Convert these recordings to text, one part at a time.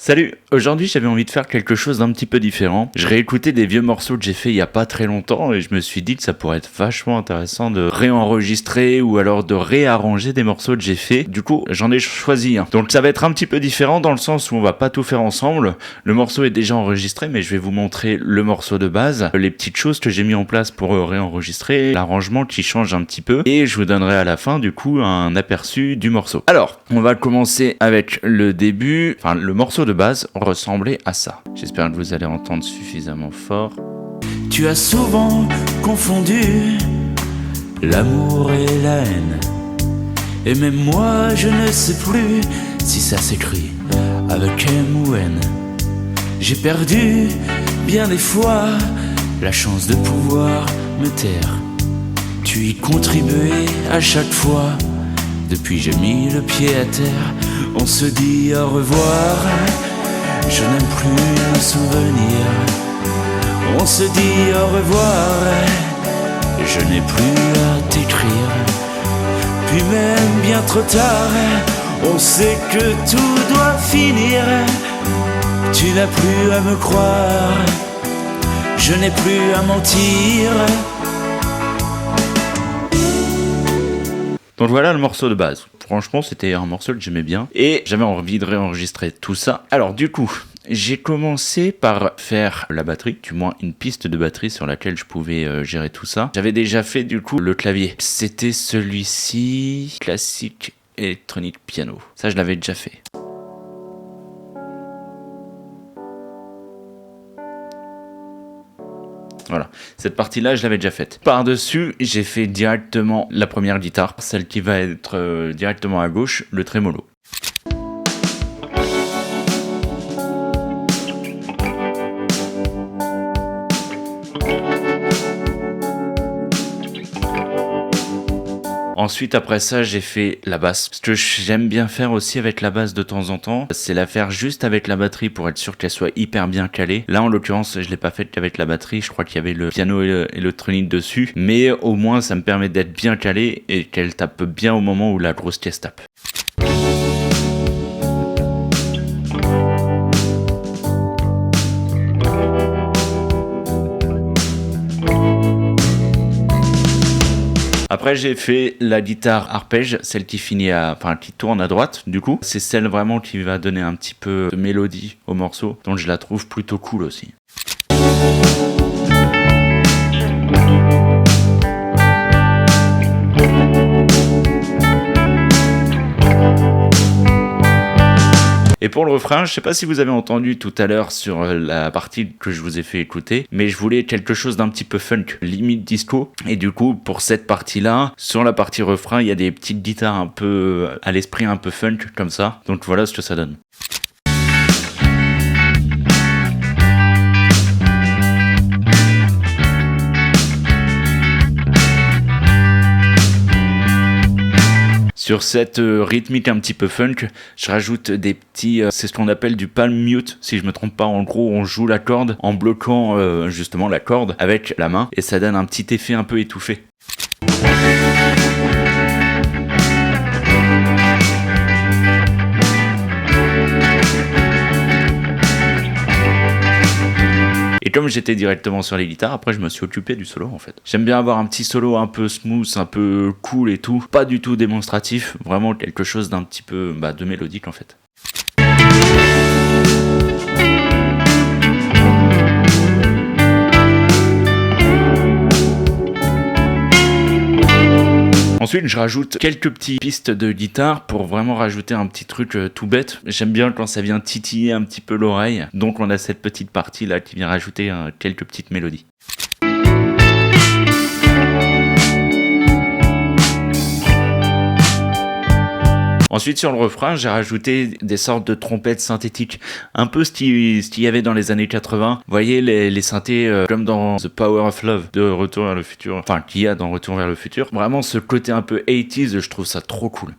Salut, aujourd'hui j'avais envie de faire quelque chose d'un petit peu différent. Je réécoutais des vieux morceaux que j'ai fait il y a pas très longtemps et je me suis dit que ça pourrait être vachement intéressant de réenregistrer ou alors de réarranger des morceaux que j'ai fait. Du coup, j'en ai choisi un. Donc ça va être un petit peu différent dans le sens où on va pas tout faire ensemble. Le morceau est déjà enregistré mais je vais vous montrer le morceau de base, les petites choses que j'ai mis en place pour réenregistrer, l'arrangement qui change un petit peu et je vous donnerai à la fin du coup un aperçu du morceau. Alors, on va commencer avec le début, enfin le morceau de base ressemblait à ça. J'espère que vous allez entendre suffisamment fort. Tu as souvent confondu l'amour et la haine. Et même moi je ne sais plus si ça s'écrit avec M ou N. J'ai perdu bien des fois la chance de pouvoir me taire. Tu y contribuais à chaque fois. Depuis j'ai mis le pied à terre. On se dit au revoir. Je n'aime plus me souvenir. On se dit au revoir. Je n'ai plus à t'écrire. Puis même bien trop tard, on sait que tout doit finir. Tu n'as plus à me croire. Je n'ai plus à mentir. Donc voilà le morceau de base. Franchement, c'était un morceau que j'aimais bien et j'avais envie de réenregistrer tout ça. Alors du coup, j'ai commencé par faire la batterie, du moins une piste de batterie sur laquelle je pouvais gérer tout ça. J'avais déjà fait du coup le clavier. C'était celui-ci, classique électronique piano. Ça, je l'avais déjà fait. Voilà, cette partie-là, je l'avais déjà faite. Par-dessus, j'ai fait directement la première guitare, celle qui va être directement à gauche, le trémolo. Ensuite, après ça, j'ai fait la basse. Ce que j'aime bien faire aussi avec la basse de temps en temps, c'est la faire juste avec la batterie pour être sûr qu'elle soit hyper bien calée. Là, en l'occurrence, je l'ai pas faite qu'avec la batterie. Je crois qu'il y avait le piano et l'électronique dessus. Mais au moins, ça me permet d'être bien calé et qu'elle tape bien au moment où la grosse caisse tape. Après, j'ai fait la guitare arpège, celle qui qui tourne à droite, du coup. C'est celle vraiment qui va donner un petit peu de mélodie au morceau, donc je la trouve plutôt cool aussi. Et pour le refrain, je sais pas si vous avez entendu tout à l'heure sur la partie que je vous ai fait écouter, mais je voulais quelque chose d'un petit peu funk, limite disco. Et du coup, pour cette partie-là, sur la partie refrain, il y a des petites guitares un peu à l'esprit un peu funk comme ça. Donc voilà ce que ça donne. Sur cette rythmique un petit peu funk, je rajoute des petits, c'est ce qu'on appelle du palm mute, si je me trompe pas. En gros, on joue la corde en bloquant justement la corde avec la main et ça donne un petit effet un peu étouffé. Et comme j'étais directement sur les guitares, après je me suis occupé du solo en fait. J'aime bien avoir un petit solo un peu smooth, un peu cool et tout. Pas du tout démonstratif, vraiment quelque chose d'un petit peu de mélodique en fait. Ensuite, je rajoute quelques petites pistes de guitare pour vraiment rajouter un petit truc tout bête. J'aime bien quand ça vient titiller un petit peu l'oreille. Donc on a cette petite partie là qui vient rajouter quelques petites mélodies. Ensuite, sur le refrain, j'ai rajouté des sortes de trompettes synthétiques, un peu ce qu'il y avait dans les années 80. Vous voyez les synthés comme dans The Power of Love de Retour vers le futur, enfin qu'il y a dans Retour vers le futur. Vraiment ce côté un peu 80s, je trouve ça trop cool.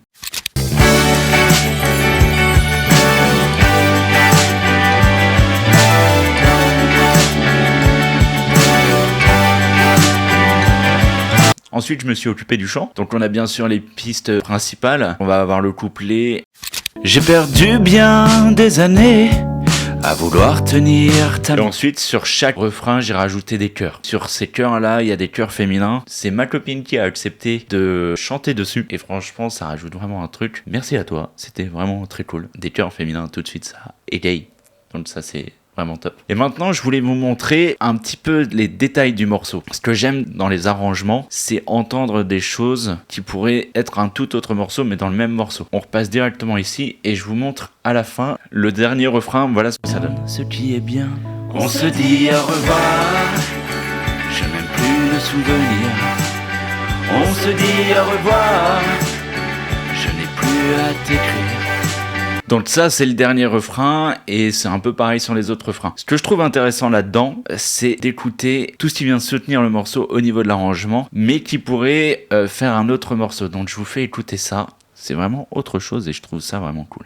Ensuite, je me suis occupé du chant. Donc on a bien sûr les pistes principales. On va avoir le couplet. J'ai perdu bien des années à vouloir tenir ta Et ensuite, sur chaque refrain, j'ai rajouté des chœurs. Sur ces chœurs-là, il y a des chœurs féminins. C'est ma copine qui a accepté de chanter dessus. Et franchement, ça rajoute vraiment un truc. Merci à toi, c'était vraiment très cool. Des chœurs féminins, tout de suite, ça égaye. Donc ça, c'est vraiment top. Et maintenant, je voulais vous montrer un petit peu les détails du morceau. Ce que j'aime dans les arrangements, c'est entendre des choses qui pourraient être un tout autre morceau, mais dans le même morceau. On repasse directement ici et je vous montre à la fin le dernier refrain. Voilà ce que ça donne. ce qui est bien. On se dit au revoir, je n'aime plus le souvenir. On se dit au revoir, je n'ai plus à t'écrire. Donc ça, c'est le dernier refrain et c'est un peu pareil sur les autres refrains. Ce que je trouve intéressant là-dedans, c'est d'écouter tout ce qui vient soutenir le morceau au niveau de l'arrangement, mais qui pourrait faire un autre morceau. Donc je vous fais écouter ça. C'est vraiment autre chose et je trouve ça vraiment cool.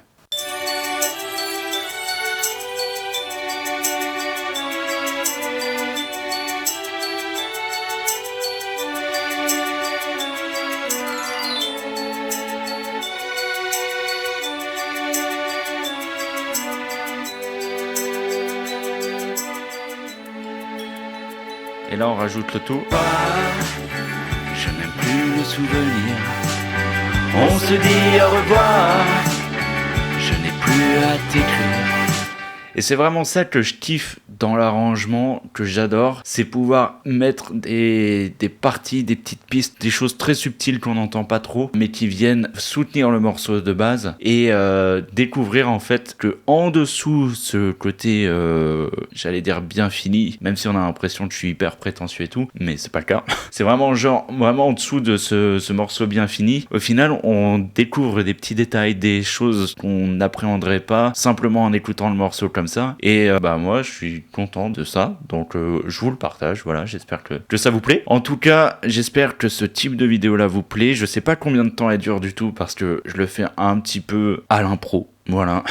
Et là, on rajoute le tout. Je n'aime plus le souvenir. On se dit au revoir, je n'ai plus à t'écrire. Et c'est vraiment ça que je kiffe dans l'arrangement, que j'adore, c'est pouvoir mettre des parties, des petites pistes, des choses très subtiles qu'on n'entend pas trop, mais qui viennent soutenir le morceau de base et découvrir en fait que en dessous ce côté, j'allais dire bien fini, même si on a l'impression que je suis hyper prétentieux et tout, mais c'est pas le cas. C'est vraiment genre, vraiment en dessous de ce morceau bien fini. Au final, on découvre des petits détails, des choses qu'on n'appréhenderait pas simplement en écoutant le morceau comme ça. Et moi, je suis content de ça, donc je vous le partage. Voilà, j'espère que ça vous plaît. En tout cas, j'espère que ce type de vidéo là vous plaît. Je sais pas combien de temps elle dure du tout parce que je le fais un petit peu à l'impro. Voilà,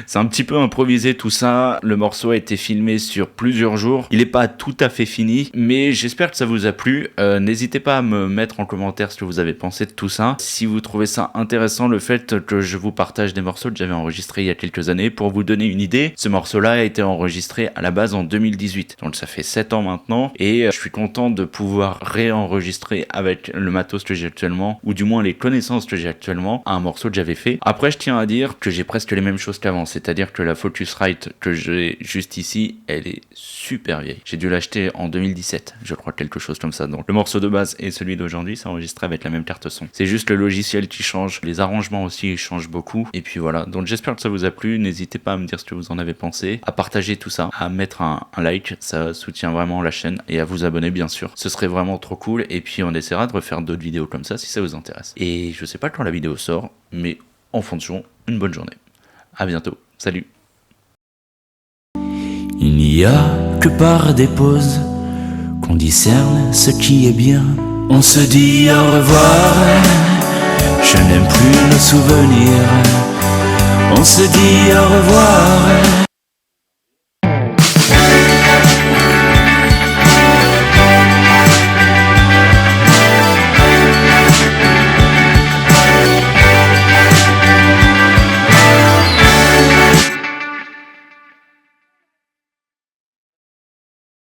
c'est un petit peu improvisé tout ça. Le morceau a été filmé sur plusieurs jours. Il n'est pas tout à fait fini, mais j'espère que ça vous a plu. N'hésitez pas à me mettre en commentaire ce que vous avez pensé de tout ça. Si vous trouvez ça intéressant, le fait que je vous partage des morceaux que j'avais enregistrés il y a quelques années. Pour vous donner une idée, ce morceau-là a été enregistré à la base en 2018. Donc ça fait 7 ans maintenant. Et je suis content de pouvoir réenregistrer avec le matos que j'ai actuellement, ou du moins les connaissances que j'ai actuellement, un morceau que j'avais fait. Après, je tiens à dire que j'ai presque les mêmes choses qu'avant, c'est-à-dire que la Focusrite que j'ai juste ici, elle est super vieille. J'ai dû l'acheter en 2017, je crois, quelque chose comme ça. Donc le morceau de base et celui d'aujourd'hui, c'est enregistré avec la même carte son. C'est juste le logiciel qui change, les arrangements aussi changent beaucoup. Et puis voilà, donc j'espère que ça vous a plu. N'hésitez pas à me dire ce que vous en avez pensé, à partager tout ça, à mettre un like, ça soutient vraiment la chaîne, et à vous abonner bien sûr. Ce serait vraiment trop cool. Et puis on essaiera de refaire d'autres vidéos comme ça si ça vous intéresse. Et je sais pas quand la vidéo sort, mais en fonction, une bonne journée. À bientôt, salut. Il n'y a que par des pauses qu'on discerne ce qui est bien. On se dit au revoir, je n'aime plus le souvenir. On se dit au revoir.